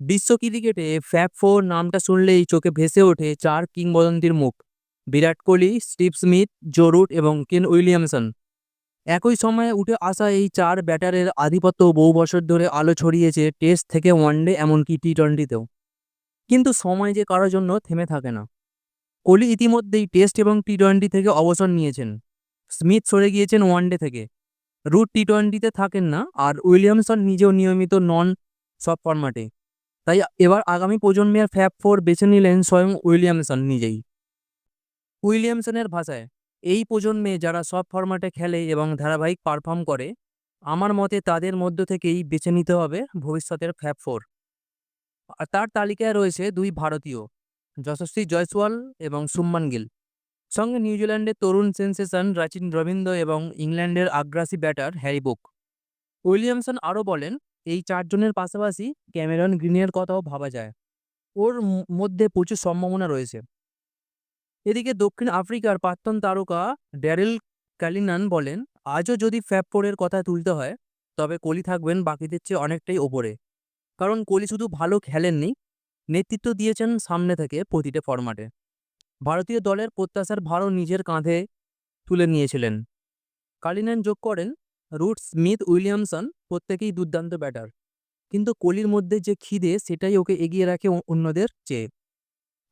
বিশ্ব ক্রিকেটে fab four নামটা শুনলেই চোখে ভেসে ওঠে চার কিংবদন্তির মুখ: Virat Kohli, Steve Smith, Joe Root এবং কেন উইলিয়ামসন। একই সময়ে উঠে আসা এই চার ব্যাটারের আধিপত্য বহু বছর ধরে আলো ছড়িয়েছে টেস্ট থেকে ওয়ানডে এমনকি টি-টোয়েন্টিতেও। কিন্তু সময় যে কারোর জন্য থেমে থাকে না। কোহলি ইতিমধ্যেই টেস্ট এবং টি-টোয়েন্টি থেকে অবসর নিয়েছেন। স্মিথ সরে গিয়েছেন ওয়ানডে থেকে। রুট টি-টোয়েন্টিতে থাকেন না, আর উইলিয়ামসন নিজেও নিয়মিত নন সব ফরম্যাটে। তাই এবার আগামী প্রজন্মের ফ্যাব ফোর বেছে নিলেন স্বয়ং উইলিয়ামসন নিজেই। উইলিয়ামসনের ভাষায়, এই প্রজন্মে যারা সব ফরম্যাটে খেলে এবং ধারাবাহিক পারফর্ম করে, আমার মতে তাদের মধ্য থেকেই বেছে নিতে হবে ভবিষ্যতের ফ্যাব ফোর। আর তার তালিকায় রয়েছে দুই ভারতীয়, যশস্বী জয়সওয়াল এবং শুভমান গিল, সঙ্গে নিউজিল্যান্ডের তরুণ সেন্সেশন রাচিন রবীন্দ্র এবং ইংল্যান্ডের আগ্রাসী ব্যাটার হ্যারি বুক। উইলিয়ামসন আরও বলেন, এই চারজনের পাশাপাশি ক্যামেরন গ্রিনের কথাও ভাবা যায়। ওর মধ্যে প্রচুর সম্ভাবনা রয়েছে। এদিকে দক্ষিণ আফ্রিকার প্রাক্তন তারকা ড্যারেল ক্যালিনান বলেন, আজও যদি ফ্যাব ফোরের কথা তুলতে হয়, তবে কোহলি থাকবেন বাকিদের চেয়ে অনেকটাই ওপরে। কারণ কোহলি শুধু ভালো খেলেননি, নেতৃত্ব দিয়েছেন সামনে থেকে প্রতিটা ফরম্যাটে। ভারতীয় দলের প্রত্যাশার ভারও নিজের কাঁধে তুলে নিয়েছিলেন। কালিনান যোগ করেন, রুট, স্মিথ, উইলিয়ামসন প্রত্যেকেই দুর্দান্ত ব্যাটার, কিন্তু কোহলির মধ্যে যে খিদে সেটাই ওকে এগিয়ে রাখে অন্যদের চেয়ে।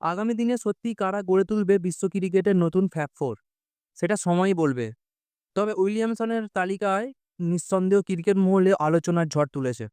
আগামী দিনে সত্যি কারা গড়ে তুলবে বিশ্ব ক্রিকেটের নতুন ফ্যাব ফোর, সেটা সময়ই বলবে। তবে উইলিয়ামসনের তালিকায় নিঃসন্দেহ ক্রিকেট মহলে আলোচনার ঝড় তুলেছে।